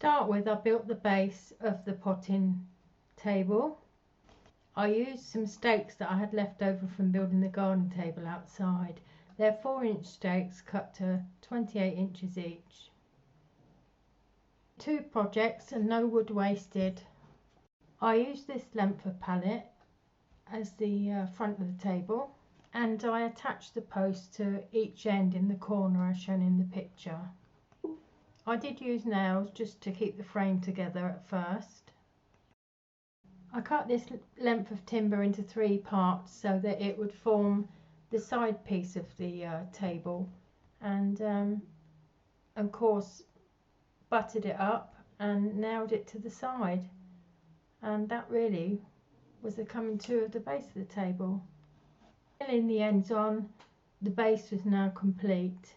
start with, I built the base of the potting table. I used some stakes that I had left over from building the garden table outside. They're 4-inch stakes cut to 28 inches each. 2 projects and no wood wasted. I used this length of pallet as the front of the table, and I attached the post to each end in the corner as shown in the picture. I did use nails just to keep the frame together at first. I cut this length of timber into 3 parts so that it would form the side piece of the table, and of course butted it up and nailed it to the side, and that really was the coming to of the base of the table. Filling the ends on, the base was now complete.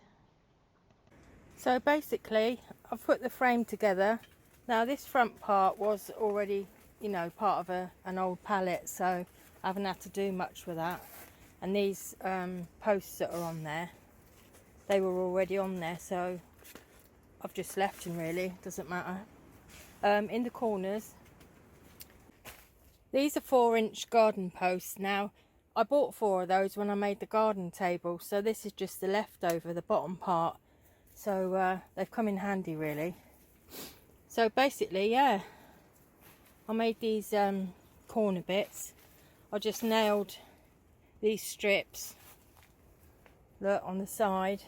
So basically I've put the frame together. Now this front part was already, you know, part of an old pallet, so I haven't had to do much with that. And these posts that are on there, they were already on there, so I've just left them really, doesn't matter. In the corners, these are 4-inch garden posts. Now I bought 4 of those when I made the garden table, so this is just the leftover, the bottom part. So they've come in handy really. So basically, yeah, I made these corner bits. I just nailed these strips, look, on the side.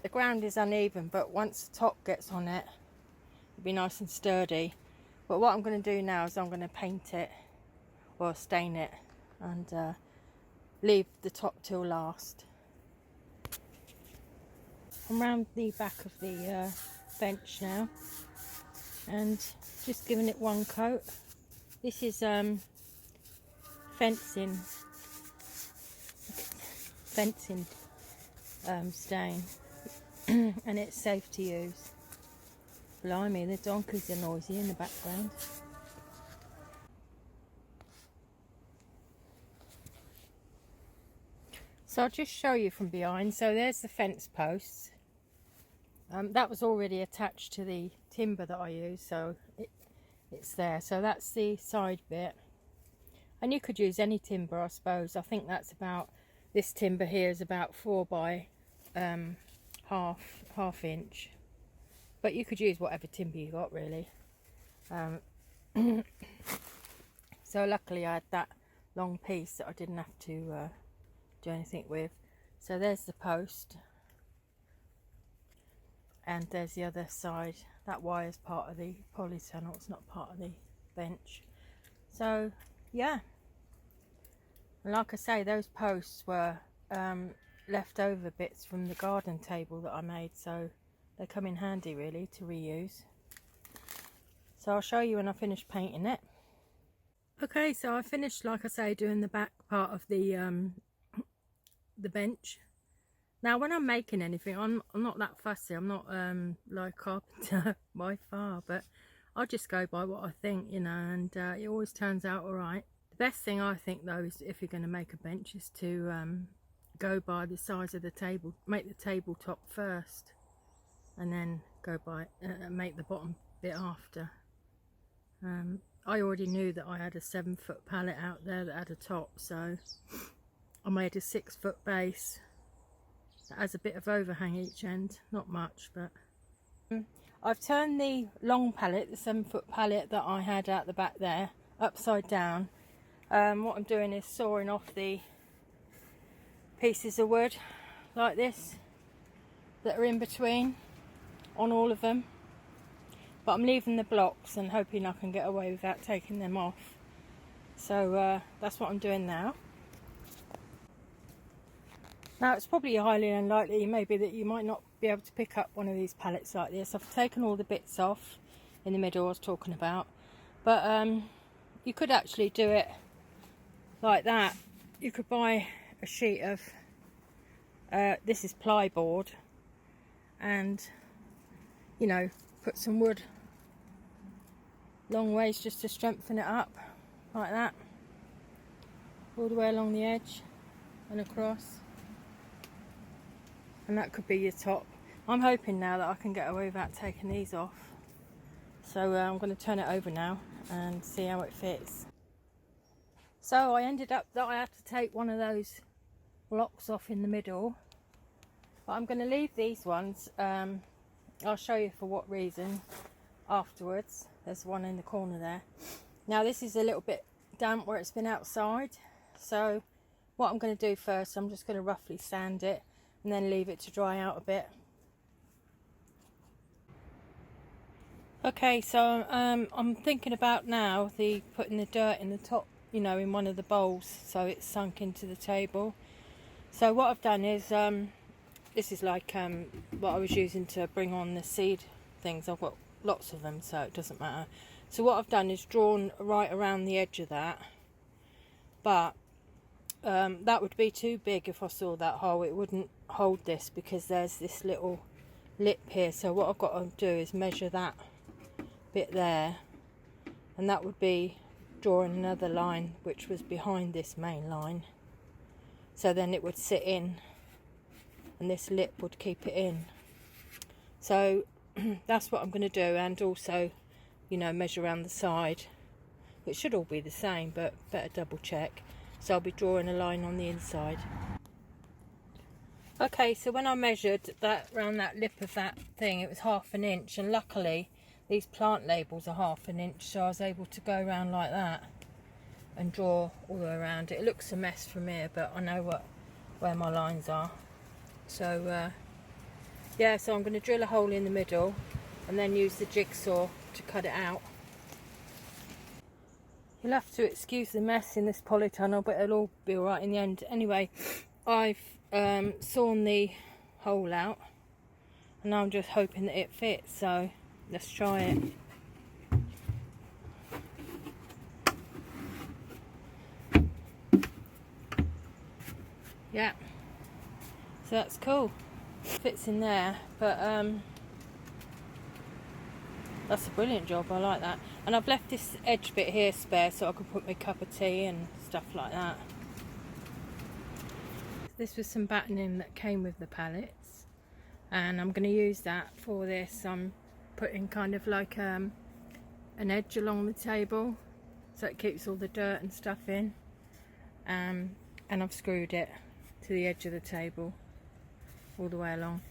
The ground is uneven, but once the top gets on it, it'll be nice and sturdy. But what I'm going to do now is I'm going to paint it, or stain it, and leave the top till last. I'm round the back of the bench now and just giving it one coat. This is fencing stain and it's safe to use. Blimey, the donkeys are noisy in the background. So I'll just show you from behind. So there's the fence posts. That was already attached to the timber that I used, so it's there. So that's the side bit, and you could use any timber, I suppose. I think that's about, this timber here is about 4 by half inch, but you could use whatever timber you got really. So luckily I had that long piece that I didn't have to do anything with. So there's the post, and there's the other side. That wire is part of the polytunnel, it's not part of the bench. So yeah, and like I say, those posts were leftover bits from the garden table that I made, so they come in handy really to reuse. So I'll show you when I finish painting it. Okay, so I finished, like I say, doing the back part of the bench. Now when I'm making anything, I'm not that fussy. I'm not like a carpenter by far, but I just go by what I think, you know, and it always turns out all right. The best thing I think though is, if you're going to make a bench, is to go by the size of the table. Make the tabletop first, and then go by make the bottom bit after. I already knew that I had a 7-foot pallet out there that had a top, so I made a 6-foot base that has a bit of overhang each end, not much, but I've turned the long pallet, the 7-foot pallet that I had out the back there, upside down. What I'm doing is sawing off the pieces of wood like this that are in between on all of them, but I'm leaving the blocks and hoping I can get away without taking them off. So that's what I'm doing now. Now it's probably highly unlikely maybe that you might not be able to pick up one of these pallets like this. I've taken all the bits off in the middle I was talking about, but you could actually do it like that. You could buy a sheet of this is plyboard, and you know, put some wood long ways just to strengthen it up like that, all the way along the edge and across, and that could be your top. I'm hoping now that I can get away without taking these off. So I'm going to turn it over now and see how it fits. So I ended up that I had to take one of those blocks off in the middle, but I'm going to leave these ones. I'll show you for what reason afterwards. There's one in the corner there. Now this is a little bit damp where it's been outside, so what I'm going to do first, I'm just going to roughly sand it and then leave it to dry out a bit. Okay, so I'm thinking about now putting the dirt in the top, you know, in one of the bowls so it's sunk into the table. So what I've done is this is like what I was using to bring on the seed things. I've got lots of them, so it doesn't matter. So what I've done is drawn right around the edge of that, but that would be too big if I saw that hole. It wouldn't hold this because there's this little lip here. So what I've got to do is measure that bit there, and that would be drawing another line which was behind this main line, so then it would sit in and this lip would keep it in. So that's what I'm going to do, and also, you know, measure around the side. It should all be the same, but better double check. So I'll be drawing a line on the inside. Okay, so when I measured that around that lip of that thing, it was 1/2 inch, and luckily these plant labels are 1/2 inch, so I was able to go around like that and draw all the way around. It looks a mess from here, but I know where my lines are. So yeah, so I'm going to drill a hole in the middle and then use the jigsaw to cut it out. You'll have to excuse the mess in this polytunnel, but it'll all be alright in the end. Anyway, I've sawn the hole out, and I'm just hoping that it fits, so let's try it. Yeah, so that's cool. Fits in there, but that's a brilliant job. I like that. And I've left this edge bit here spare so I can put my cup of tea and stuff like that. This was some battening that came with the pallets, and I'm going to use that for this. I'm putting kind of like an edge along the table so it keeps all the dirt and stuff in, and I've screwed it to the edge of the table all the way along.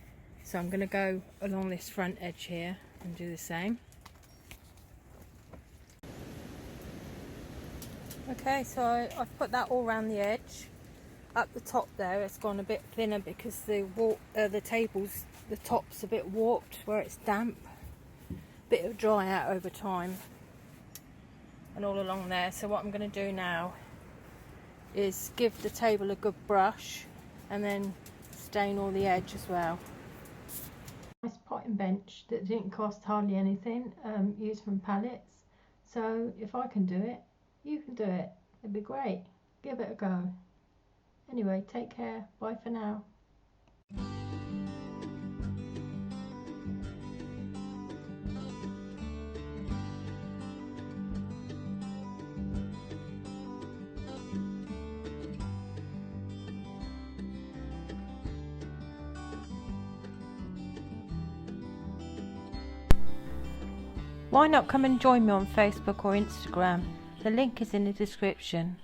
So I'm going to go along this front edge here and do the same. Okay, so I've put that all around the edge. At the top there, it's gone a bit thinner because the table's, the top's a bit warped where it's damp. Bit of dry out over time, and all along there. So what I'm going to do now is give the table a good brush and then stain all the edge as well. Nice potting bench that didn't cost hardly anything, used from pallets. So if I can do it, you can do it. It'd be great. Give it a go. Anyway, take care. Bye for now. Why not come and join me on Facebook or Instagram? The link is in the description.